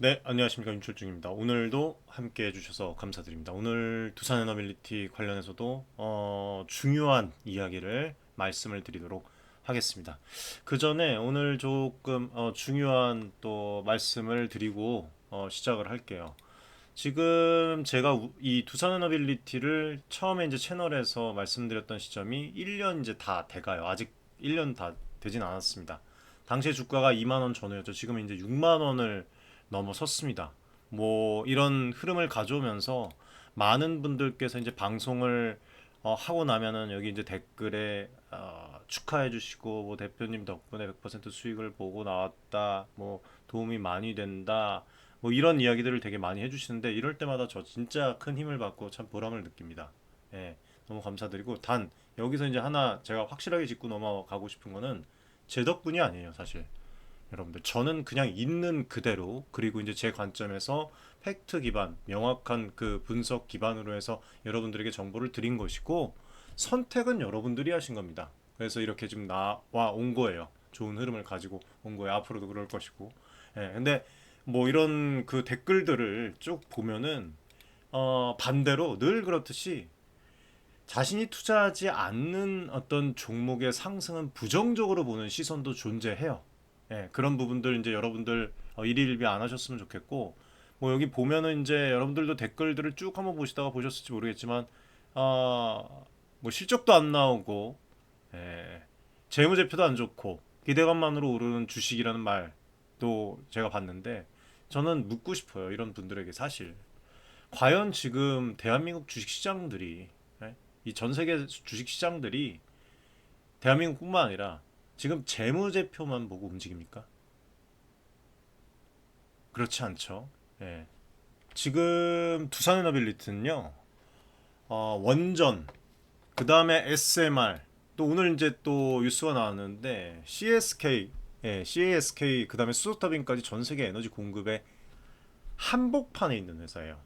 네, 안녕하십니까. 윤철중입니다. 오늘도 함께 해주셔서 감사드립니다. 오늘 두산에너빌리티 관련해서도 중요한 이야기를 말씀을 드리도록 하겠습니다. 그 전에 오늘 조금 중요한 또 말씀을 드리고 시작을 할게요. 지금 제가 이 두산에너빌리티를 처음에 이제 채널에서 말씀드렸던 시점이 1년 이제 다 돼가요. 아직 1년 다 되진 않았습니다. 당시에 주가가 2만 원 전후였죠. 지금은 이제 6만 원을 넘어섰습니다. 뭐 이런 흐름을 가져오면서 많은 분들께서 이제 방송을 하고 나면은 여기 이제 댓글에 축하해 주시고 뭐 대표님 덕분에 100% 수익을 보고 나왔다. 뭐 도움이 많이 된다. 뭐 이런 이야기들을 되게 많이 해주시는데 이럴 때마다 저 진짜 큰 힘을 받고 참 보람을 느낍니다. 예, 너무 감사드리고 단 여기서 이제 하나 제가 확실하게 짚고 넘어가고 싶은 거는 제 덕분이 아니에요, 사실. 여러분들 저는 그냥 있는 그대로 그리고 이제 제 관점에서 팩트 기반 명확한 그 분석 기반으로 해서 여러분들에게 정보를 드린 것이고 선택은 여러분들이 하신 겁니다. 그래서 이렇게 지금 나와 온 거예요. 좋은 흐름을 가지고 온 거예요. 앞으로도 그럴 것이고. 예, 근데 뭐 이런 그 댓글들을 쭉 보면은 반대로 늘 그렇듯이 자신이 투자하지 않는 어떤 종목의 상승은 부정적으로 보는 시선도 존재해요. 예, 그런 부분들 이제 여러분들 일희일비 안 하셨으면 좋겠고, 뭐 여기 보면은 이제 여러분들도 댓글들을 쭉 한번 보시다가 보셨을지 모르겠지만, 뭐 실적도 안 나오고, 예, 재무제표도 안 좋고, 기대감만으로 오르는 주식이라는 말도 제가 봤는데, 저는 묻고 싶어요. 이런 분들에게 사실. 과연 지금 대한민국 주식시장들이 이 전 세계 주식시장들이 대한민국뿐만 아니라 지금 재무제표만 보고 움직입니까? 그렇지 않죠. 예. 지금 두산에너빌리티는요. 원전, 그 다음에 SMR, 또 오늘 이제 또 뉴스가 나왔는데 CSK, CASK, 그 다음에 수소타빈까지 전 세계 에너지 공급의 한복판에 있는 회사예요.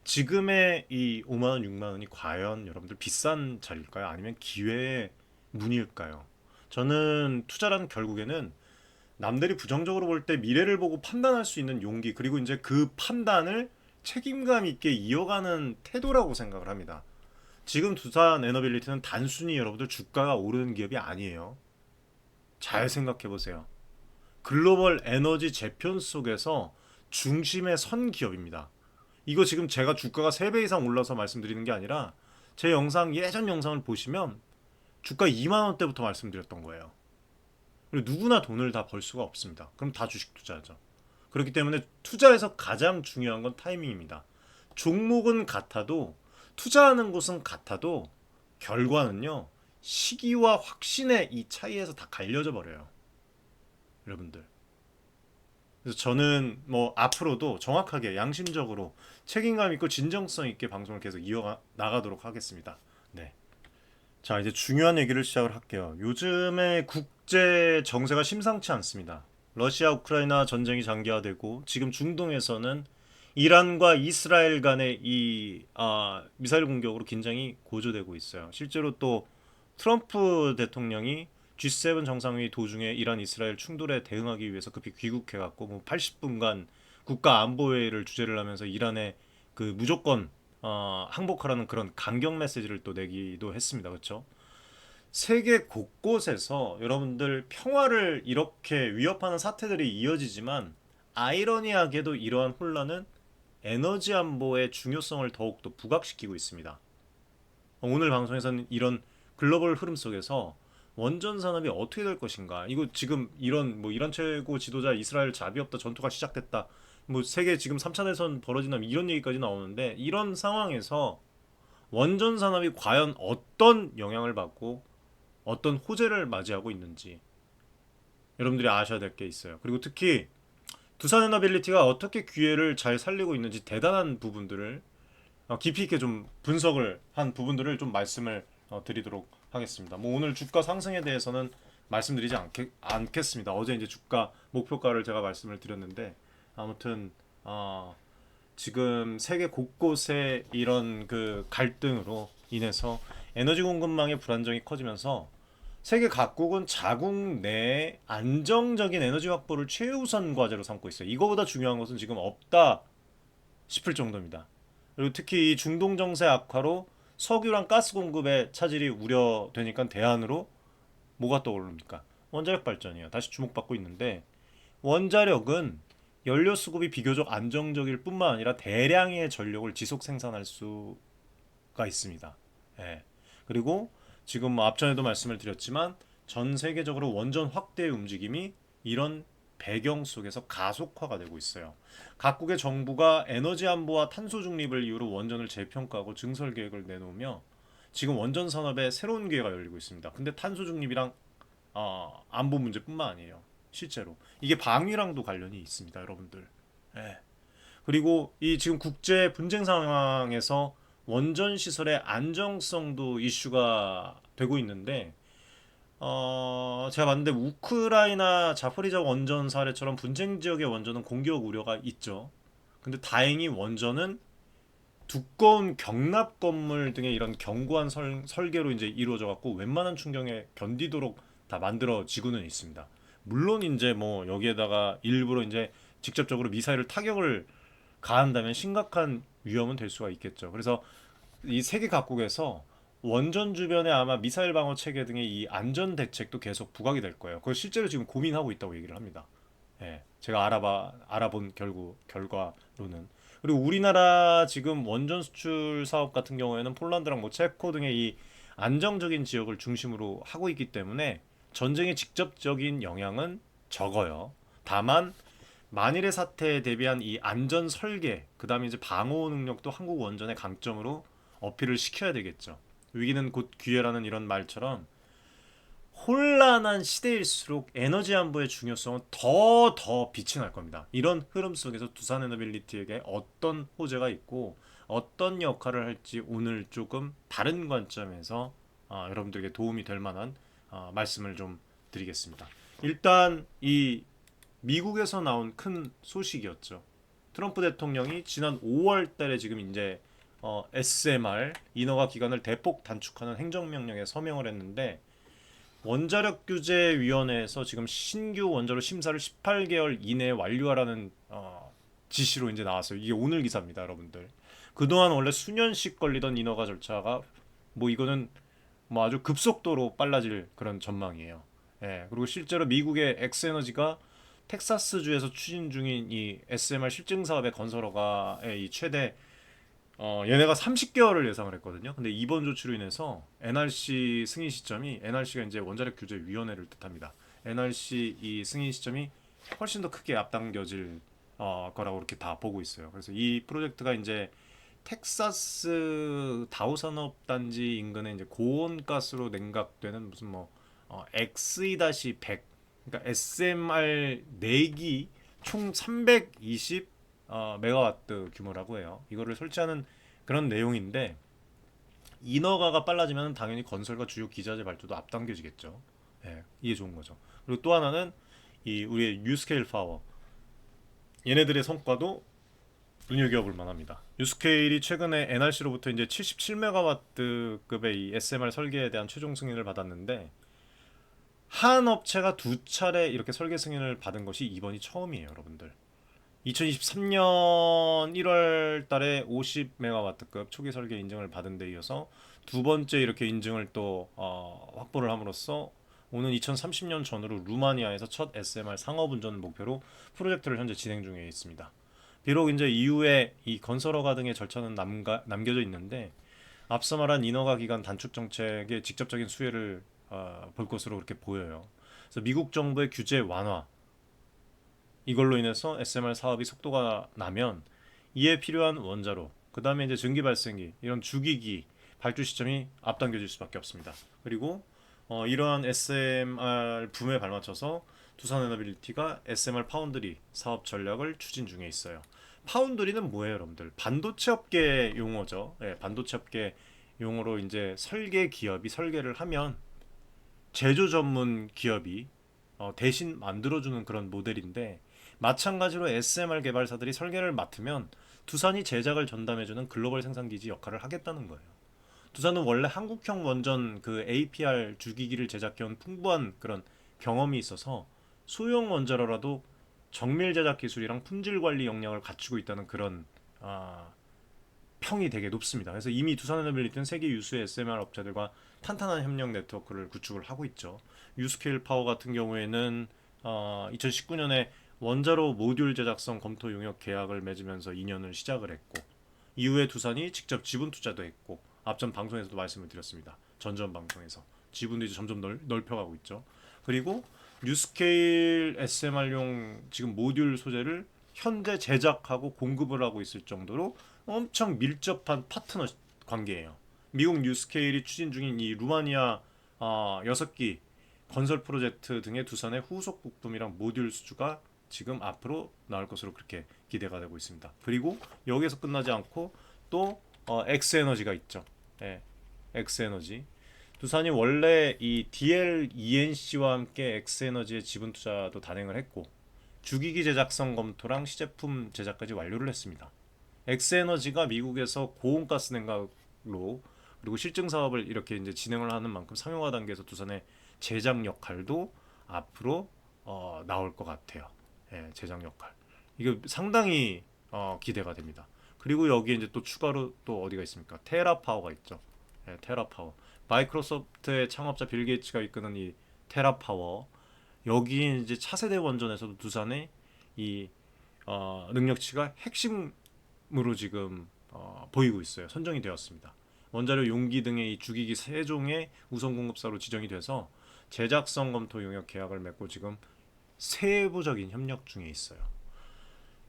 지금의 이 5만 원, 6만 원이 과연 여러분들 비싼 자리일까요? 아니면 기회의 문일까요? 저는 투자란 결국에는 남들이 부정적으로 볼 때 미래를 보고 판단할 수 있는 용기 그리고 이제 그 판단을 책임감 있게 이어가는 태도라고 생각을 합니다. 지금 두산 에너빌리티는 단순히 여러분들 주가가 오르는 기업이 아니에요. 잘 생각해 보세요. 글로벌 에너지 재편 속에서 중심에 선 기업입니다. 이거 지금 제가 주가가 3배 이상 올라서 말씀드리는 게 아니라 제 영상 예전 영상을 보시면 주가 2만 원대부터 말씀드렸던 거예요. 그리고 누구나 돈을 다 벌 수가 없습니다. 그럼 다 주식 투자죠. 그렇기 때문에 투자에서 가장 중요한 건 타이밍입니다. 종목은 같아도 투자하는 곳은 같아도 결과는요 시기와 확신의 이 차이에서 다 갈려져 버려요. 여러분들. 그래서 저는 뭐 앞으로도 정확하게 양심적으로 책임감 있고 진정성 있게 방송을 계속 이어 나가도록 하겠습니다. 네. 자, 이제 중요한 얘기를 시작을 할게요. 요즘에 국제 정세가 심상치 않습니다. 러시아 우크라이나 전쟁이 장기화되고 지금 중동에서는 이란과 이스라엘 간의 이 미사일 공격으로 긴장이 고조되고 있어요. 실제로 또 트럼프 대통령이 G7 정상회의 도중에 이란 이스라엘 충돌에 대응하기 위해서 급히 귀국해 갖고 뭐 80분간 국가 안보회의를 주재를 하면서 이란에 그 무조건 항복하라는 그런 강경 메시지를 또 내기도 했습니다. 그렇죠? 세계 곳곳에서 여러분들 평화를 이렇게 위협하는 사태들이 이어지지만 아이러니하게도 이러한 혼란은 에너지 안보의 중요성을 더욱더 부각시키고 있습니다. 오늘 방송에서는 이런 글로벌 흐름 속에서 원전 산업이 어떻게 될 것인가? 이거 지금 이런 뭐 이란 최고 지도자 이스라엘 자비 없다 전투가 시작됐다. 뭐 세계 지금 3차 대선 벌어진다면 이런 얘기까지 나오는데 이런 상황에서 원전 산업이 과연 어떤 영향을 받고 어떤 호재를 맞이하고 있는지 여러분들이 아셔야 될 게 있어요. 그리고 특히 두산에너빌리티가 어떻게 기회를 잘 살리고 있는지 대단한 부분들을 깊이 있게 좀 분석을 한 부분들을 좀 말씀을 드리도록 하겠습니다. 뭐 오늘 주가 상승에 대해서는 말씀드리지 않겠습니다. 어제 이제 주가 목표가를 제가 말씀을 드렸는데 아무튼 지금 세계 곳곳에 이런 그 갈등으로 인해서 에너지 공급망의 불안정이 커지면서 세계 각국은 자국 내 안정적인 에너지 확보를 최우선 과제로 삼고 있어요. 이거보다 중요한 것은 지금 없다 싶을 정도입니다. 그리고 특히 이 중동 정세 악화로 석유랑 가스 공급의 차질이 우려되니까 대안으로 뭐가 떠오릅니까? 원자력 발전이에요. 다시 주목받고 있는데 원자력은 연료 수급이 비교적 안정적일 뿐만 아니라 대량의 전력을 지속 생산할 수가 있습니다. 예. 그리고 지금 뭐 앞전에도 말씀을 드렸지만 전 세계적으로 원전 확대의 움직임이 이런 배경 속에서 가속화가 되고 있어요. 각국의 정부가 에너지 안보와 탄소 중립을 이유로 원전을 재평가하고 증설 계획을 내놓으며 지금 원전 산업에 새로운 기회가 열리고 있습니다. 근데 탄소 중립이랑 안보 문제뿐만 아니에요. 실제로 이게 방위랑도 관련이 있습니다, 여러분들. 예. 그리고 이 지금 국제 분쟁 상황에서 원전 시설의 안정성도 이슈가 되고 있는데 제가 봤는데 우크라이나 자포리자 원전 사례처럼 분쟁 지역의 원전은 공격 우려가 있죠. 근데 다행히 원전은 두꺼운 경납 건물 등의 이런 견고한 설계로 이제 이루어져 갖고 웬만한 충격에 견디도록 다 만들어지고는 있습니다. 물론 이제 뭐 여기에다가 일부러 이제 직접적으로 미사일을 타격을 가한다면 심각한 위험은 될 수가 있겠죠. 그래서 이 세계 각국에서 원전 주변에 아마 미사일 방어 체계 등의 이 안전 대책도 계속 부각이 될 거예요. 그걸 실제로 지금 고민하고 있다고 얘기를 합니다. 예, 제가 알아본 결과로는. 그리고 우리나라 지금 원전 수출 사업 같은 경우에는 폴란드랑 뭐 체코 등의 이 안정적인 지역을 중심으로 하고 있기 때문에 전쟁의 직접적인 영향은 적어요. 다만 만일의 사태에 대비한 이 안전 설계, 그다음에 이제 방어 능력도 한국 원전의 강점으로 어필을 시켜야 되겠죠. 위기는 곧 기회라는 이런 말처럼 혼란한 시대일수록 에너지 안보의 중요성은 더 빛이 날 겁니다. 이런 흐름 속에서 두산 에너빌리티에게 어떤 호재가 있고 어떤 역할을 할지 오늘 조금 다른 관점에서 여러분들에게 도움이 될 만한 말씀을 좀 드리겠습니다. 일단 이 미국에서 나온 큰 소식이었죠. 트럼프 대통령이 지난 5월 달에 지금 이제 SMR 인허가 기간을 대폭 단축하는 행정명령에 서명을 했는데 원자력 규제 위원회에서 지금 신규 원자로 심사를 18개월 이내에 완료하라는 지시로 이제 나왔어요. 이게 오늘 기사입니다, 여러분들. 그동안 원래 수년씩 걸리던 인허가 절차가 뭐 이거는 뭐 아주 급속도로 빨라질 그런 전망이에요. 예. 그리고 실제로 미국의 엑스에너지가 텍사스주에서 추진 중인 이 SMR 실증 사업의 건설 허가의 이 최대 얘네가 30개월을 예상을 했거든요. 근데 이번 조치로 인해서 NRC 승인 시점이 NRC가 이제 원자력 규제 위원회를 뜻합니다. NRC 이 승인 시점이 훨씬 더 크게 앞당겨질 거라고 이렇게 다 보고 있어요. 그래서 이 프로젝트가 이제 텍사스 다우산업단지 인근에 이제 고온가스로 냉각되는 무슨 뭐 XE-100 그러니까 SMR 4기 총 320 메가와트 규모라고 해요. 이거를 설치하는 그런 내용인데 인허가가 빨라지면 당연히 건설과 주요 기자재 발주도 앞당겨지겠죠. 예, 이게 좋은 거죠. 그리고 또 하나는 이 우리의 유스케일 파워 얘네들의 성과도 눈여겨볼 만합니다. 유스케일이 최근에 NRC로부터 이제 77메가와트급의 이 SMR 설계에 대한 최종 승인을 받았는데 한 업체가 두 차례 이렇게 설계 승인을 받은 것이 이번이 처음이에요, 여러분들. 2023년 1월 달에 50메가와트급 초기 설계 인증을 받은 데 이어서 두 번째 이렇게 인증을 또 확보를 함으로써 오는 2030년 전후로 루마니아에서 첫 SMR 상업 운전 목표로 프로젝트를 현재 진행 중에 있습니다. 비록 이제 이후에 이 건설 허가 등의 절차는 남겨져 있는데 앞서 말한 인허가 기간 단축 정책의 직접적인 수혜를 볼 것으로 그렇게 보여요. 그래서 미국 정부의 규제 완화 이걸로 인해서 SMR 사업이 속도가 나면 이에 필요한 원자로 그 다음에 이제 증기 발생기 이런 주기기 발주 시점이 앞당겨질 수밖에 없습니다. 그리고 이러한 SMR 붐에 발맞춰서 두산에너빌리티가 SMR 파운드리 사업 전략을 추진 중에 있어요. 파운드리는 뭐예요, 여러분들? 반도체 업계 용어죠. 예, 반도체 업계 용어로 이제 설계 기업이 설계를 하면 제조 전문 기업이 대신 만들어주는 그런 모델인데 마찬가지로 SMR 개발사들이 설계를 맡으면 두산이 제작을 전담해주는 글로벌 생산기지 역할을 하겠다는 거예요. 두산은 원래 한국형 원전 그 APR 주기기를 제작해온 풍부한 그런 경험이 있어서 소형 원자로라도 정밀 제작 기술이랑 품질 관리 역량을 갖추고 있다는 그런 아, 평이 되게 높습니다. 그래서 이미 두산에너빌리티는 세계 유수의 SMR 업체들과 탄탄한 협력 네트워크를 구축을 하고 있죠. 유스케일 파워 같은 경우에는 2019년에 원자로 모듈 제작성 검토 용역 계약을 맺으면서 2년을 시작을 했고 이후에 두산이 직접 지분 투자도 했고 앞전 방송에서도 말씀을 드렸습니다. 전전 방송에서 지분도 이제 점점 넓혀가고 있죠. 그리고 뉴스케일 SMR용 지금 모듈 소재를 현재 제작하고 공급을 하고 있을 정도로 엄청 밀접한 파트너 관계예요. 미국 뉴스케일이 추진 중인 이 루마니아 6기 건설 프로젝트 등의 두산의 후속 부품이랑 모듈 수주가 지금 앞으로 나올 것으로 그렇게 기대가 되고 있습니다. 그리고 여기에서 끝나지 않고 또 엑스에너지가 있죠. 예, 엑스에너지. 두산이 원래 이 DLENC와 함께 엑스에너지의 지분 투자도 단행을 했고 주기기 제작성 검토랑 시제품 제작까지 완료를 했습니다. 엑스에너지가 미국에서 고온가스 냉각로 그리고 실증 사업을 이렇게 이제 진행을 하는 만큼 상용화 단계에서 두산의 제작 역할도 앞으로 나올 것 같아요. 예, 제작 역할. 이거 상당히 기대가 됩니다. 그리고 여기에 이제 또 추가로 또 어디가 있습니까? 테라파워가 있죠. 예, 테라파워. 마이크로소프트의 창업자 빌 게이츠가 이끄는 이 테라파워. 여기 이제 차세대 원전에서도 두산의 이 능력치가 핵심으로 지금 보이고 있어요. 선정이 되었습니다. 원자료 용기 등의 이 주기기 3종의 우선 공급사로 지정이 돼서 제작성 검토 용역 계약을 맺고 지금 세부적인 협력 중에 있어요.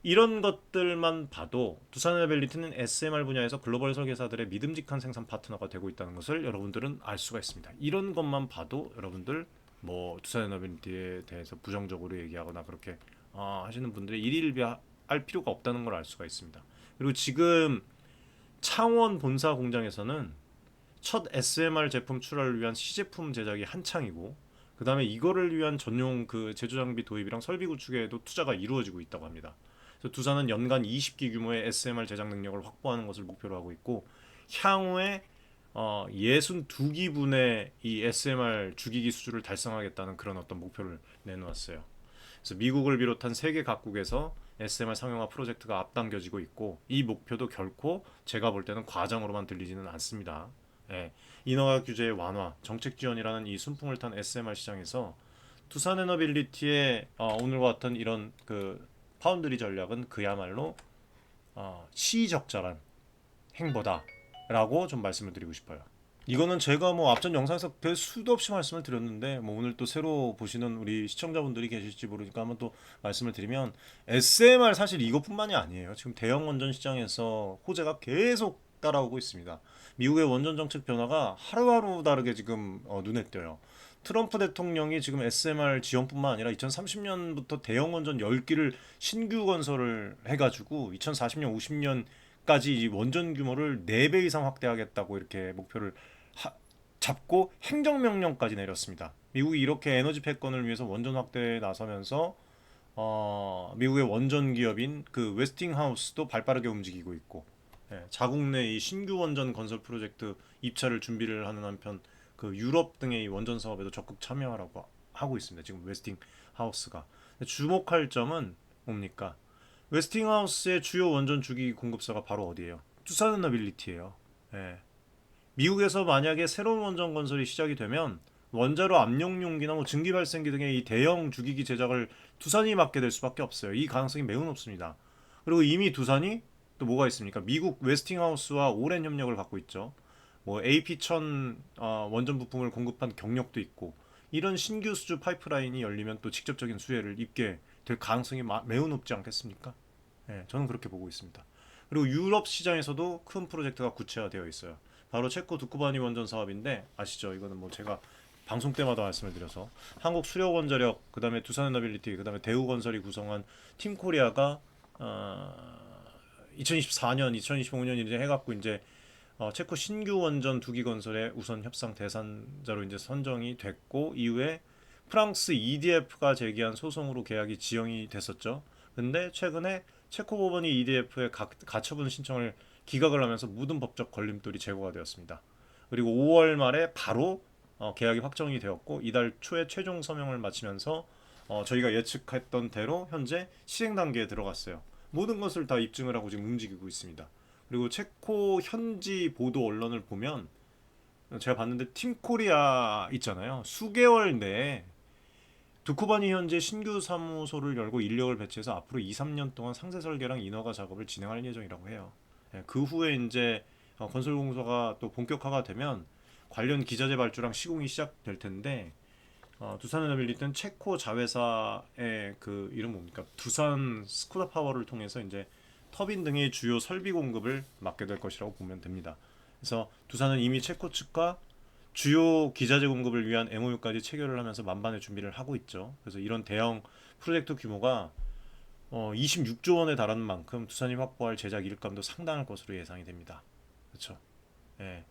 이런 것들만 봐도 두산에너빌리티는 SMR 분야에서 글로벌 설계사들의 믿음직한 생산 파트너가 되고 있다는 것을 여러분들은 알 수가 있습니다. 이런 것만 봐도 여러분들 뭐 두산에너빌리티에 대해서 부정적으로 얘기하거나 그렇게 하시는 분들이 일일비할 필요가 없다는 걸 알 수가 있습니다. 그리고 지금 창원 본사 공장에서는 첫 SMR 제품 출하를 위한 시제품 제작이 한창이고 그 다음에 이거를 위한 전용 그 제조 장비 도입이랑 설비 구축에도 투자가 이루어지고 있다고 합니다. 그래서 두산은 연간 20기 규모의 SMR 제작 능력을 확보하는 것을 목표로 하고 있고 향후에 62기분의 이 SMR 주기기 수주를 달성하겠다는 그런 어떤 목표를 내놓았어요. 그래서 미국을 비롯한 세계 각국에서 SMR 상용화 프로젝트가 앞당겨지고 있고 이 목표도 결코 제가 볼 때는 과장으로만 들리지는 않습니다. 예, 인허가 규제의 완화, 정책 지원이라는 이 순풍을 탄 SMR 시장에서 두산에너빌리티의 오늘과 같은 이런 그 파운드리 전략은 그야말로 시의적절한 행보다라고 좀 말씀을 드리고 싶어요. 이거는 제가 뭐 앞전 영상에서 별 수도 없이 말씀을 드렸는데 뭐 오늘 또 새로 보시는 우리 시청자분들이 계실지 모르니까 한번 또 말씀을 드리면 SMR 사실 이것뿐만이 아니에요. 지금 대형 원전 시장에서 호재가 계속 따라오고 있습니다. 미국의 원전 정책 변화가 하루하루 다르게 지금 눈에 띄어요. 트럼프 대통령이 지금 SMR 지원뿐만 아니라 2030년부터 대형 원전 10기를 신규 건설을 해가지고 2040년, 50년까지 이 원전 규모를 4배 이상 확대하겠다고 이렇게 목표를 잡고 행정명령까지 내렸습니다. 미국이 이렇게 에너지 패권을 위해서 원전 확대에 나서면서 미국의 원전 기업인 그 웨스팅하우스도 발빠르게 움직이고 있고 자국 내 이 신규 원전 건설 프로젝트 입찰을 준비를 하는 한편 그 유럽 등의 이 원전 사업에도 적극 참여하라고 하고 있습니다. 지금 웨스팅하우스가 주목할 점은 뭡니까? 웨스팅하우스의 주요 원전 주기 공급사가 바로 어디예요? 투사에너빌리티예요. 예. 미국에서 만약에 새로운 원전 건설이 시작이 되면 원자로 압력 용기나 뭐 증기 발생기 등의 이 대형 주기기 제작을 두산이 맡게 될 수밖에 없어요. 이 가능성이 매우 높습니다. 그리고 이미 두산이 또 뭐가 있습니까? 미국 웨스팅하우스와 오랜 협력을 갖고 있죠. 뭐 AP1000 원전 부품을 공급한 경력도 있고 이런 신규 수주 파이프라인이 열리면 또 직접적인 수혜를 입게 될 가능성이 매우 높지 않겠습니까? 예, 저는 그렇게 보고 있습니다. 그리고 유럽 시장에서도 큰 프로젝트가 구체화되어 있어요. 바로 체코 두쿠바니 원전 사업인데 아시죠? 이거는 뭐 제가 방송 때마다 말씀을 드려서 한국 수력원자력, 그다음에 두산에너빌리티, 그다음에 대우건설이 구성한 팀코리아가 2024년, 2025년 이제 해갖고 이제 체코 신규 원전 2기 건설의 우선 협상 대상자로 이제 선정이 됐고 이후에 프랑스 EDF가 제기한 소송으로 계약이 지연이 됐었죠. 근데 최근에 체코 법원이 EDF의 가처분 신청을 기각을 하면서 모든 법적 걸림돌이 제거가 되었습니다. 그리고 5월 말에 바로 계약이 확정이 되었고 이달 초에 최종 서명을 마치면서 저희가 예측했던 대로 현재 시행 단계에 들어갔어요. 모든 것을 다 입증을 하고 지금 움직이고 있습니다. 그리고 체코 현지 보도 언론을 보면 제가 봤는데 팀 코리아 있잖아요. 수개월 내에 두코바니 현재 신규 사무소를 열고 인력을 배치해서 앞으로 2, 3년 동안 상세 설계랑 인허가 작업을 진행할 예정이라고 해요. 예, 그 후에 이제 건설 공사가 또 본격화가 되면 관련 기자재 발주랑 시공이 시작될 텐데 두산에너빌리티는 체코 자회사의 그 이름 뭡니까? 두산 스코다 파워를 통해서 이제 터빈 등의 주요 설비 공급을 맡게 될 것이라고 보면 됩니다. 그래서 두산은 이미 체코 측과 주요 기자재 공급을 위한 MOU까지 체결을 하면서 만반의 준비를 하고 있죠. 그래서 이런 대형 프로젝트 규모가 26조 원에 달하는 만큼 두산이 확보할 제작 일감도 상당할 것으로 예상이 됩니다. 그렇죠. 예.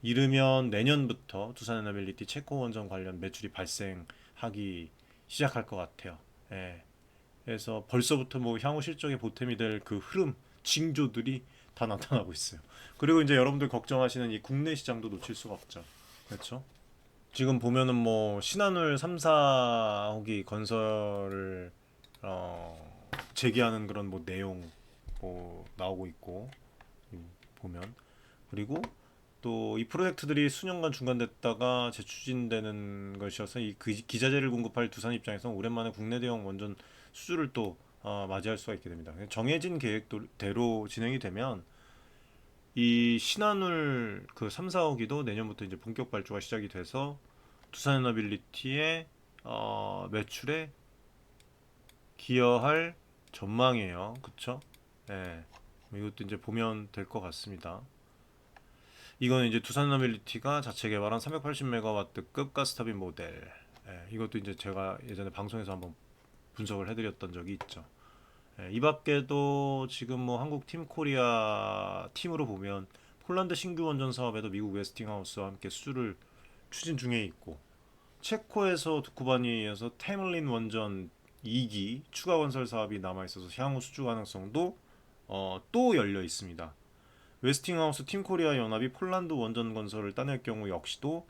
이르면 내년부터 두산에너빌리티 체코 원전 관련 매출이 발생하기 시작할 것 같아요. 예. 그래서 벌써부터 뭐 향후 실적에 보탬이 될 그 흐름, 징조들이 다 나타나고 있어요. 그리고 이제 여러분들 걱정하시는 이 국내 시장도 놓칠 수가 없죠. 그렇죠? 지금 보면은 뭐 신한울 3, 4호기 건설을 제기하는 그런 뭐 내용 뭐 나오고 있고 보면 그리고 또 이 프로젝트들이 수년간 중단됐다가 재추진되는 것이어서 이 기자재를 공급할 두산 입장에서 오랜만에 국내 대형 원전 수주를 또 맞이할 수가 있게 됩니다. 정해진 계획대로 진행이 되면 이 신한울 그 3, 4호기도 내년부터 이제 본격 발주가 시작이 돼서 두산에너빌리티의 매출에 기여할 전망이에요. 그쵸? 네. 이것도 이제 보면 될 것 같습니다. 이거는 이제 두산에너빌리티가 자체 개발한 380메가와트급 가스터빈 모델. 이것도 이제 제가 예전에 방송에서 한번 분석을 해드렸던 적이 있죠. 이 밖에도 지금 뭐 한국 팀 코리아 팀으로 보면 폴란드 신규 원전 사업에도 미국 웨스팅하우스와 함께 수주를 추진 중에 있고 체코에서 두쿠바니에서 테물린 원전 2기 추가 건설 사업이 남아 있어서 향후 수주 가능성도 또 열려 있습니다. 웨스팅하우스 팀코리아 연합이 폴란드 원전 건설을 따낼 경우 역시도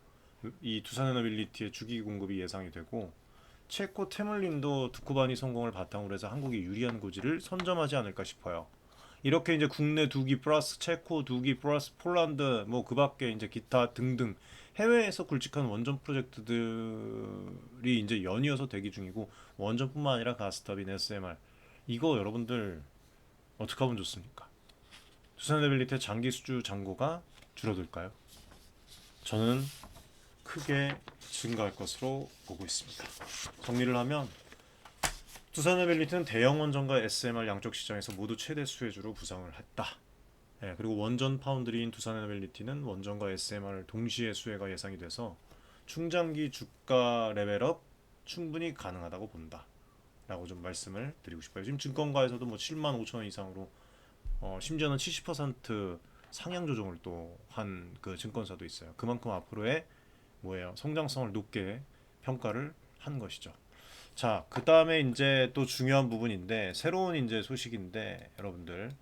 이 두산에너빌리티의 주기 공급이 예상이 되고 체코 테물린도 두쿠바니 성공을 바탕으로 해서 한국이 유리한 고지를 선점하지 않을까 싶어요. 이렇게 이제 국내 2기 플러스 체코 2기 플러스 폴란드 뭐 그밖에 이제 기타 등등 해외에서 굵직한 원전 프로젝트들이 이제 연이어서 대기 중이고 원전뿐만 아니라 가스터빈 SMR 이거 여러분들 어떻게 하면 좋습니까? 두산에너빌리티의 장기 수주 잔고가 줄어들까요? 저는 크게 증가할 것으로 보고 있습니다. 정리를 하면 두산에너빌리티는 대형 원전과 SMR 양쪽 시장에서 모두 최대 수혜주로 부상을 했다. 그리고 원전 파운드리인 두산에너빌리티는 원전과 SMR 동시에 수혜가 예상이 돼서 중장기 주가 레벨업 충분히 가능하다고 본다. 라고 좀 말씀을 드리고 싶어요. 지금 증권가에서도 뭐 7만 5천 원 이상으로 심지어는 70% 상향 조정을 또 한 그 증권사도 있어요. 그만큼 앞으로의 뭐예요? 성장성을 높게 평가를 한 것이죠. 자, 그 다음에 이제 또 중요한 부분인데 새로운 이제 소식인데 여러분들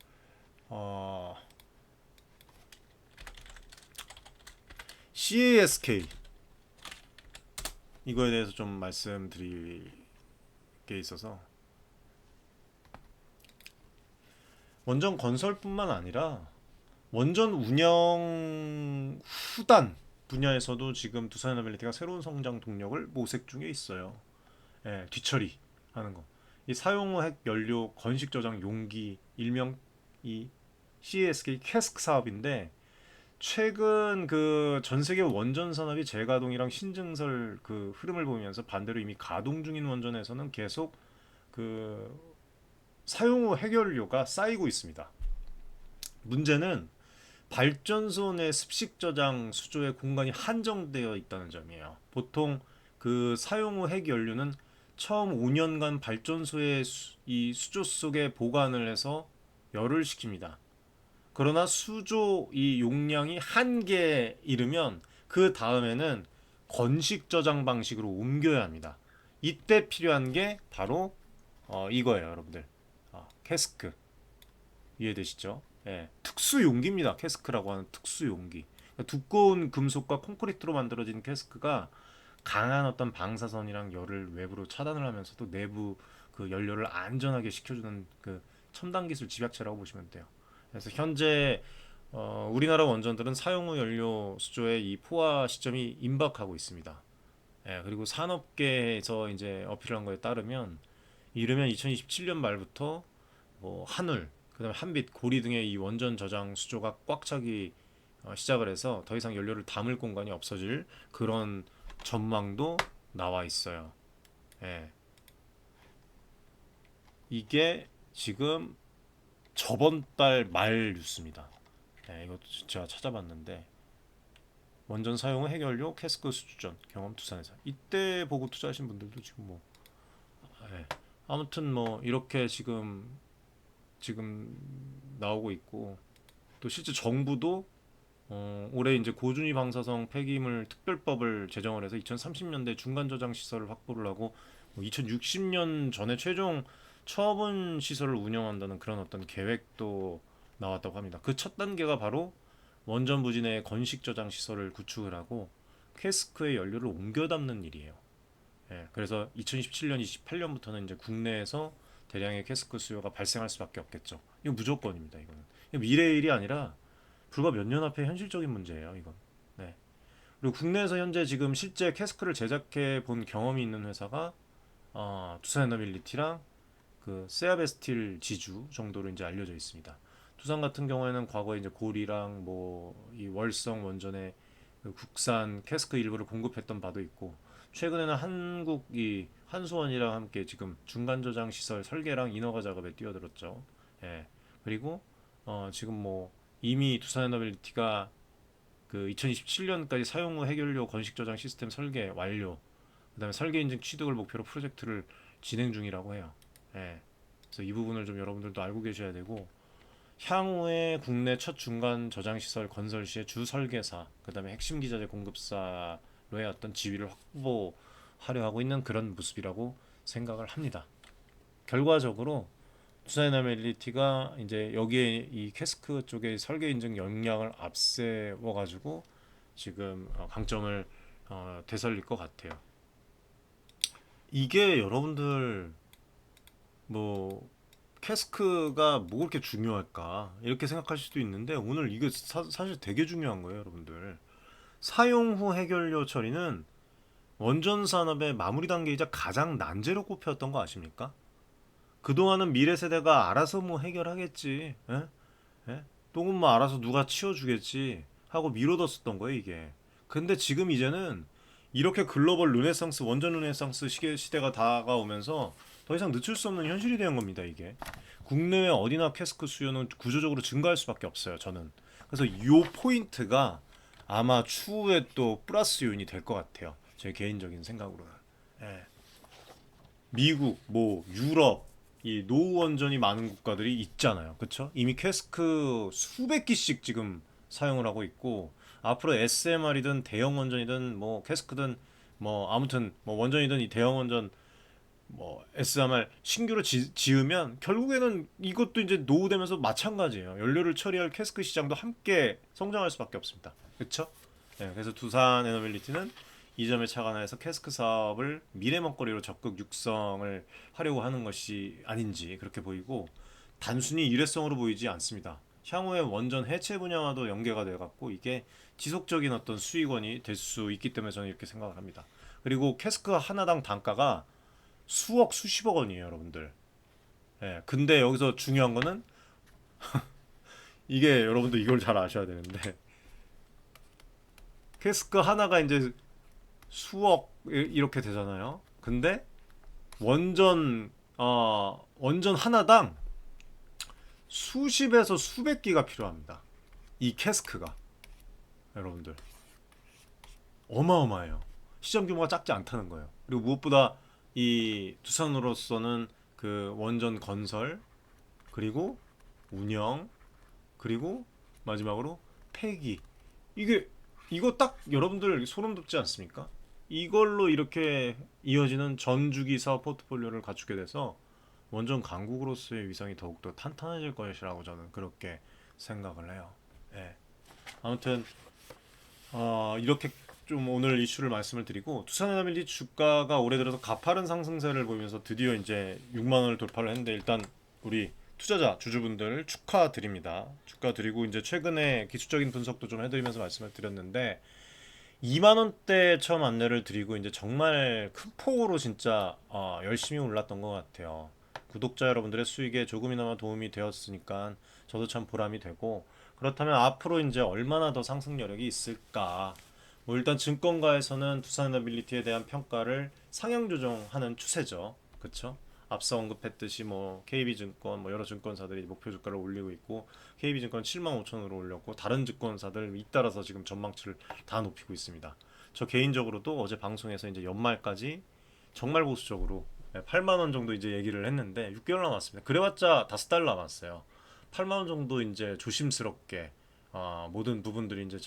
CASK 이거에 대해서 좀 말씀드릴 게 있어서 원전 건설뿐만 아니라 원전 운영 후단 분야에서도 지금 두산에너빌리티가 새로운 성장 동력을 모색 중에 있어요. 뒤처리 하는 거. 이 사용 후 핵 연료 건식 저장 용기 일명 이 CASK 캐스크 사업인데 최근 그 전 세계 원전 산업이 재가동이랑 신증설 그 흐름을 보면서 반대로 이미 가동 중인 원전에서는 계속 그 사용 후 핵연료가 쌓이고 있습니다. 문제는 발전소 내 습식 저장 수조의 공간이 한정되어 있다는 점이에요. 보통 그 사용 후 핵연료는 처음 5년간 발전소의 이 수조 속에 보관을 해서 열을 식힙니다. 그러나 수조 이 용량이 한계에 이르면 그 다음에는 건식 저장 방식으로 옮겨야 합니다. 이때 필요한 게 바로 이거예요, 여러분들. 캐스크 이해되시죠? 특수 용기입니다. 캐스크라고 하는 특수 용기. 그러니까 두꺼운 금속과 콘크리트로 만들어진 캐스크가 강한 어떤 방사선이랑 열을 외부로 차단을 하면서도 내부 그 연료를 안전하게 식혀주는 그 첨단 기술 집약체라고 보시면 돼요. 그래서 현재 우리나라 원전들은 사용 후 연료 수조의 이 포화 시점이 임박하고 있습니다. 예, 그리고 산업계에서 이제 어필한 거에 따르면 이르면 2027년 말부터 뭐 한울, 그다음에 한빛, 고리 등의 이 원전 저장 수조가 꽉 차기 시작을 해서 더 이상 연료를 담을 공간이 없어질 그런 전망도 나와 있어요. 예. 이게 지금 저번 달 말 뉴스입니다. 예, 이것도 제가 찾아봤는데 원전 사용 후 해결료 캐스크 수주전 경험 투산에서 이때 보고 투자하신 분들도 지금 뭐 예. 아무튼 뭐 이렇게 지금 나오고 있고 또 실제 정부도 올해 이제 고준위 방사성 폐기물 특별법을 제정을 해서 2030년대 중간 저장 시설을 확보를 하고 2060년 전에 최종 처분 시설을 운영한다는 그런 어떤 계획도 나왔다고 합니다. 그 첫 단계가 바로 원전 부지 내에 건식 저장 시설을 구축을 하고 캐스크의 연료를 옮겨 담는 일이에요. 예, 그래서 2017년, 28년부터는 이제 국내에서 대량의 캐스크 수요가 발생할 수밖에 없겠죠. 이거 무조건입니다. 이거는 미래의 일이 아니라 불과 몇 년 앞에 현실적인 문제예요. 이건. 네. 그리고 국내에서 현재 지금 실제 캐스크를 제작해 본 경험이 있는 회사가 투싼에너빌리티랑 그 세아베스틸 지주 정도로 이제 알려져 있습니다. 두산 같은 경우에는 과거에 이제 고리랑 뭐 이 월성 원전에 그 국산 캐스크 일부를 공급했던 바도 있고 최근에는 한국이 한수원이랑 함께 지금 중간 저장 시설 설계랑 인허가 작업에 뛰어들었죠. 예. 그리고 지금 뭐 이미 두산에너빌리티가 그 2027년까지 사용 후 해결료 건식 저장 시스템 설계 완료. 그다음에 설계 인증 취득을 목표로 프로젝트를 진행 중이라고 해요. 예. 그래서 이 부분을 좀 여러분들도 알고 계셔야 되고 향후에 국내 첫 중간 저장 시설 건설 시에 주 설계사, 그다음에 핵심 기자재 공급사로의 어떤 지위를 확보하려 하고 있는 그런 모습이라고 생각을 합니다. 결과적으로 투자에너빌리티가 이제 여기에 이 캐스크 쪽의 설계 인증 역량을 앞세워 가지고 지금 강점을 되살릴 것 같아요. 이게 여러분들 뭐 캐스크가 뭐 그렇게 중요할까 이렇게 생각하실 수도 있는데 오늘 이게 사실 되게 중요한 거예요, 여러분들. 사용 후 해결료 처리는 원전 산업의 마무리 단계이자 가장 난제로 꼽혔던 거 아십니까? 그동안은 미래 세대가 알아서 뭐 해결하겠지. 에? 에? 똥은 뭐 알아서 누가 치워주겠지 하고 미뤄뒀었던 거예요, 이게. 근데 지금 이제는 이렇게 글로벌 르네상스, 원전 르네상스 시대가 다가오면서 더 이상 늦출 수 없는 현실이 된 겁니다, 이게. 국내외 어디나 캐스크 수요는 구조적으로 증가할 수밖에 없어요, 저는. 그래서 이 포인트가 아마 추후에 또 플러스 요인이 될 것 같아요. 제 개인적인 생각으로는. 예. 미국, 뭐 유럽, 이 노후 원전이 많은 국가들이 있잖아요. 그렇죠? 이미 캐스크 수백 기씩 지금 사용을 하고 있고 앞으로 SMR이든 대형 원전이든 뭐 캐스크든 뭐 아무튼 뭐 원전이든 이 대형 원전 뭐 SMR 신규로 지으면 결국에는 이것도 이제 노후되면서 마찬가지예요. 연료를 처리할 캐스크 시장도 함께 성장할 수밖에 없습니다. 그렇죠? 네, 그래서 두산 에너빌리티는 이 점에 착안해서 캐스크 사업을 미래 먹거리로 적극 육성을 하려고 하는 것이 아닌지 그렇게 보이고 단순히 일회성으로 보이지 않습니다. 향후에 원전 해체 분야와도 연계가 돼 갖고 이게 지속적인 어떤 수익원이 될 수 있기 때문에 저는 이렇게 생각을 합니다. 그리고 캐스크 하나당 단가가 수억 수십억 원이에요, 여러분들. 예. 근데 여기서 중요한 거는 이게 여러분들 이걸 잘 아셔야 되는데 캐스크 하나가 이제 수억 이렇게 되잖아요. 근데 원전 하나당 수십에서 수백 기가 필요합니다. 이 캐스크가 여러분들 어마어마해요. 시장 규모가 작지 않다는 거예요. 그리고 무엇보다 이 두산으로서는 그 원전 건설 그리고 운영 그리고 마지막으로 폐기 이게 이거 딱 여러분들 소름 돋지 않습니까? 이걸로 이렇게 이어지는 전주기 사업 포트폴리오를 갖추게 돼서 원전 강국으로서의 위상이 더욱더 탄탄해질 것이라고 저는 그렇게 생각을 해요. 예. 아무튼 이렇게 좀 오늘 이슈를 말씀을 드리고 투산에너빌리티 주가가 올해 들어서 가파른 상승세를 보이면서 드디어 이제 6만 원을 돌파를 했는데 일단 우리 투자자 주주분들 축하드립니다. 축하드리고 이제 최근에 기술적인 분석도 좀 해드리면서 말씀을 드렸는데 2만 원대 처음 안내를 드리고 이제 정말 큰 폭으로 진짜 열심히 올랐던 것 같아요. 구독자 여러분들의 수익에 조금이나마 도움이 되었으니까 저도 참 보람이 되고 그렇다면 앞으로 이제 얼마나 더 상승 여력이 있을까? 뭐 일단 증권가에서는 두산에너빌리티에 대한 평가를 상향 조정하는 추세죠. 그렇죠? 앞서 언급했듯이 뭐 KB증권 뭐 여러 증권사들이 목표 주가를 올리고 있고 KB증권 7만 5천으로 올렸고 다른 증권사들 잇따라서 지금 전망치를 다 높이고 있습니다. 저 개인적으로도 어제 방송에서 이제 연말까지 정말 보수적으로 8만 원 정도 이제 얘기를 했는데 6개월 남았습니다. 그래봤자 5달 남았어요. 8만 원 정도 이제 조심스럽게 모든 부분들이 이제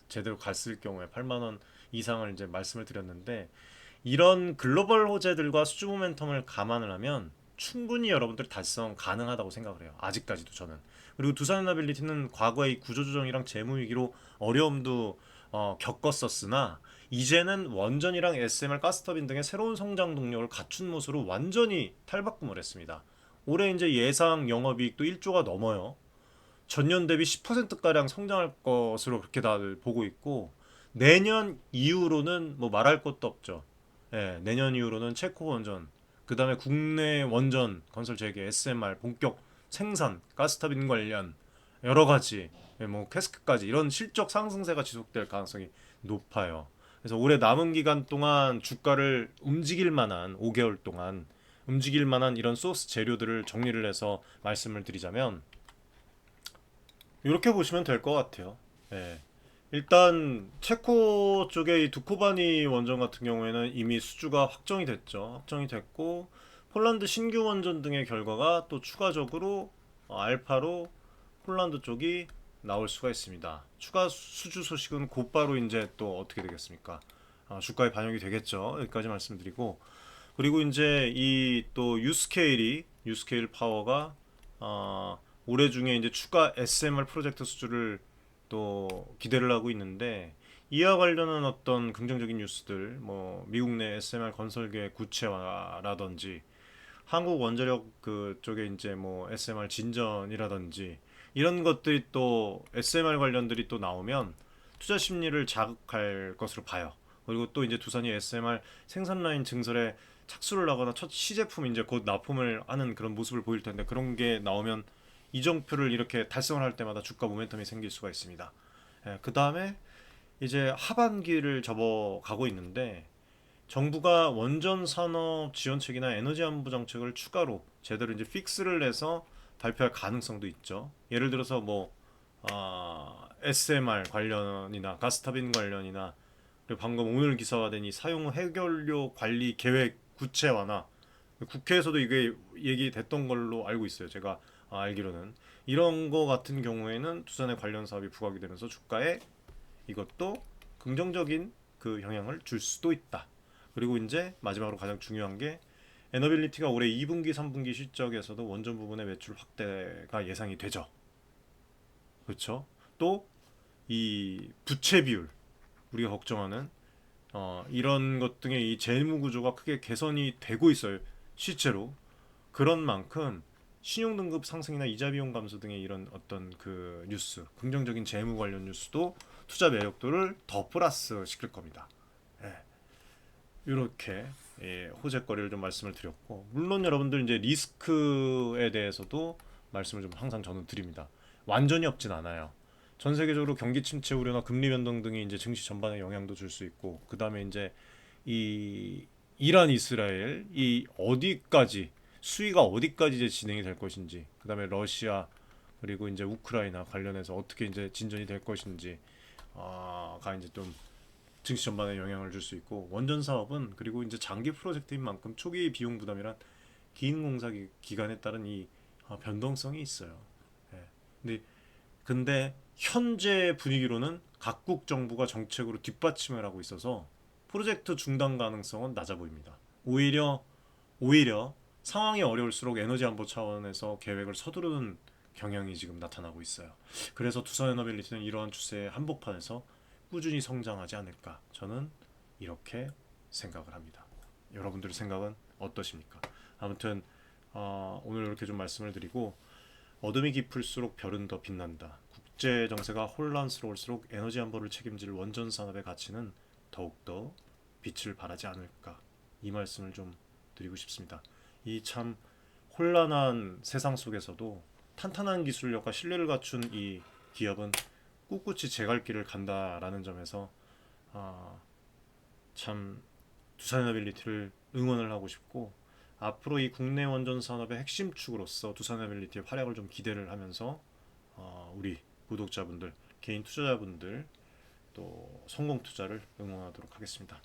제대로 갔을 경우에 8만 원 이상을 이제 말씀을 드렸는데 이런 글로벌 호재들과 수주 모멘텀을 감안을 하면 충분히 여러분들이 달성 가능하다고 생각을 해요. 아직까지도 저는. 그리고 두산에너빌리티는 과거의 구조조정이랑 재무위기로 어려움도 겪었었으나 이제는 원전이랑 SMR 가스터빈 등의 새로운 성장 동력을 갖춘 모습으로 완전히 탈바꿈을 했습니다. 올해 이제 예상 영업이익도 1조가 넘어요. 전년 대비 10%가량 성장할 것으로 그렇게 다들 보고 있고 내년 이후로는 뭐 말할 것도 없죠. 예, 내년 이후로는 체코 원전, 그 다음에 국내 원전 건설 재개, SMR 본격 생산, 가스터빈 관련 여러 가지, 뭐 캐스크까지 이런 실적 상승세가 지속될 가능성이 높아요. 그래서 올해 남은 기간 동안 주가를 움직일 만한 5개월 동안 움직일 만한 이런 소스 재료들을 정리를 해서 말씀을 드리자면 이렇게 보시면 될 것 같아요. 예. 일단 체코 쪽의 이 두코바니 원전 같은 경우에는 이미 수주가 확정이 됐죠. 확정이 됐고 폴란드 신규 원전 등의 결과가 또 추가적으로 알파로 폴란드 쪽이 나올 수가 있습니다. 추가 수주 소식은 곧바로 이제 또 어떻게 되겠습니까? 주가에 반영이 되겠죠. 여기까지 말씀드리고 그리고 이제 이 또 유스케일 파워가 올해 중에 이제 추가 SMR 프로젝트 수주를 또 기대를 하고 있는데 이와 관련한 어떤 긍정적인 뉴스들 뭐 미국 내 SMR 건설 계획 구체화라든지 한국 원자력 그 쪽에 이제 뭐 SMR 진전이라든지 이런 것들이 또 SMR 관련들이 또 나오면 투자 심리를 자극할 것으로 봐요. 그리고 또 이제 두산이 SMR 생산 라인 증설에 착수를 하거나 첫 시제품 이제 곧 납품을 하는 그런 모습을 보일 텐데 그런 게 나오면 이정표를 이렇게 달성을 할 때마다 주가 모멘텀이 생길 수가 있습니다. 그 다음에 이제 하반기를 접어가고 있는데 정부가 원전 산업 지원책이나 에너지 안보 정책을 추가로 제대로 이제 픽스를 해서 발표할 가능성도 있죠. 예를 들어서 뭐 SMR 관련이나 가스터빈 관련이나 그리고 방금 오늘 기사화된 이 사용 해결료 관리 계획 구체화나 국회에서도 이게 얘기됐던 걸로 알고 있어요. 제가 알기로는 이런 거 같은 경우에는 두산의 관련 사업이 부각이 되면서 주가에 이것도 긍정적인 그 영향을 줄 수도 있다. 그리고 이제 마지막으로 가장 중요한 게 에너빌리티가 올해 2분기, 3분기 실적에서도 원전 부분의 매출 확대가 예상이 되죠. 그렇죠? 또 이 부채 비율 우리가 걱정하는 이런 것 등의 이 재무 구조가 크게 개선이 되고 있어요. 실제로 그런 만큼 신용등급 상승이나 이자 비용 감소 등의 이런 어떤 그 뉴스, 긍정적인 재무 관련 뉴스도 투자 매력도를 더 플러스 시킬 겁니다. 예, 이렇게 호재거리를 좀 말씀을 드렸고, 물론 여러분들 이제 리스크에 대해서도 말씀을 좀 항상 저는 드립니다. 완전히 없진 않아요. 전 세계적으로 경기 침체 우려나 금리 변동 등이 이제 증시 전반에 영향도 줄 수 있고, 그 다음에 이제 이 이란 이스라엘 이 어디까지 수위가 어디까지 이제 진행이 될 것인지, 그 다음에 러시아 그리고 이제 우크라이나 관련해서 어떻게 이제 진전이 될 것인지 가 이제 좀 증시 전반에 영향을 줄 수 있고 원전 사업은 그리고 이제 장기 프로젝트인 만큼 초기 비용 부담이란 긴 공사 기간에 따른 이 변동성이 있어요. 예. 근데 현재 분위기로는 각국 정부가 정책으로 뒷받침을 하고 있어서 프로젝트 중단 가능성은 낮아 보입니다. 오히려 상황이 어려울수록 에너지 안보 차원에서 계획을 서두르는 경향이 지금 나타나고 있어요. 그래서 두산에너빌리티는 이러한 추세의 한복판에서 꾸준히 성장하지 않을까, 저는 이렇게 생각을 합니다. 여러분들의 생각은 어떠십니까? 아무튼 오늘 이렇게 좀 말씀을 드리고, 어둠이 깊을수록 별은 더 빛난다. 국제 정세가 혼란스러울수록 에너지 안보를 책임질 원전 산업의 가치는 더욱더 빛을 발하지 않을까, 이 말씀을 좀 드리고 싶습니다. 이 참 혼란한 세상 속에서도 탄탄한 기술력과 신뢰를 갖춘 이 기업은 꿋꿋이 제 갈 길을 간다라는 점에서 참 두산에너빌리티를 응원을 하고 싶고, 앞으로 이 국내 원전 산업의 핵심 축으로서 두산에너빌리티의 활약을 좀 기대를 하면서 우리 구독자분들, 개인 투자자분들, 또 성공 투자를 응원하도록 하겠습니다.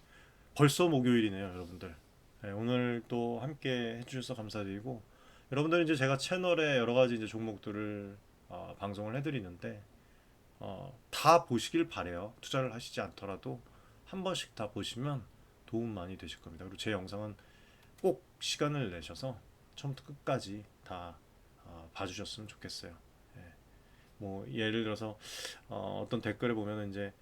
벌써 목요일이네요, 여러분들. 네, 오늘 또 함께 해주셔서 감사드리고, 여러분들 이제 제가 채널에 여러 가지 이제 종목들을 방송을 해드리는데 다 보시길 바래요. 투자를 하시지 않더라도 한 번씩 다 보시면 도움 많이 되실 겁니다. 그리고 제 영상은 꼭 시간을 내셔서 처음부터 끝까지 다 봐주셨으면 좋겠어요. 예. 뭐 예를 들어서 어떤 댓글에 보면 이제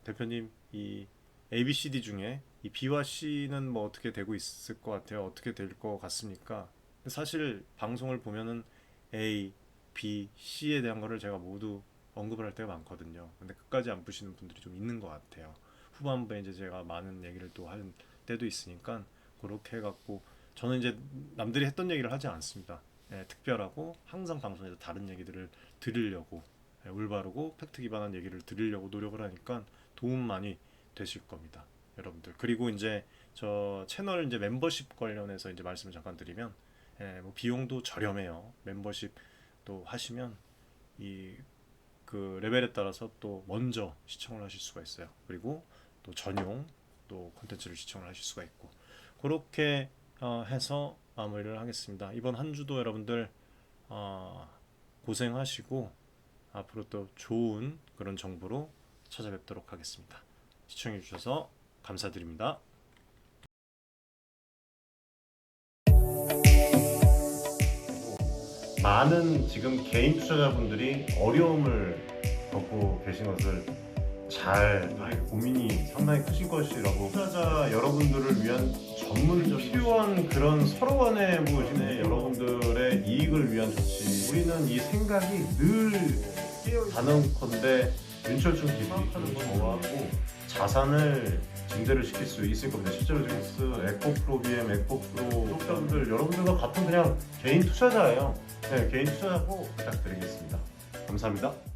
대표님 이 ABCD 중에 이 B와 C는 뭐 어떻게 되고 있을 것 같아요? 어떻게 될 것 같습니까? 사실 방송을 보면은 A, B, C에 대한 거를 제가 모두 언급을 할 때가 많거든요. 근데 끝까지 안 보시는 분들이 좀 있는 것 같아요. 후반부에 이제 제가 많은 얘기를 또 하는 때도 있으니까 그렇게 해갖고 저는 이제 남들이 했던 얘기를 하지 않습니다. 예, 특별하고 항상 방송에서 다른 얘기들을 드리려고, 올바르고 팩트 기반한 얘기를 드리려고 노력을 하니까 도움 많이 되실 겁니다, 여러분들. 그리고 이제 저 채널 이제 멤버십 관련해서 이제 말씀을 잠깐 드리면, 뭐 비용도 저렴해요. 멤버십 또 하시면 이 그 레벨에 따라서 또 먼저 시청을 하실 수가 있어요. 그리고 또 전용 또 콘텐츠를 시청을 하실 수가 있고, 그렇게 해서 마무리를 하겠습니다. 이번 한 주도 여러분들 고생하시고 앞으로 또 좋은 그런 정보로 찾아뵙도록 하겠습니다. 시청해 주셔서 감사드립니다. 많은 지금 개인 투자자분들이 어려움을 겪고 계신 것을 잘 고민이 상당히 크신 것이라고, 투자자 여러분들을 위한 전문적인 필요한 그런 서로 간의 여러분들의 이익을 위한 조치, 우리는 이 생각이 늘 단언컨대 윤철중 기술이 저하고 자산을 증대를 시킬 수 있을 겁니다. 실제로 지금 에코프로 BM, 에코프로 구독자분들 여러분들과 같은 그냥 개인 투자자예요. 네, 개인 투자자고 부탁드리겠습니다. 감사합니다.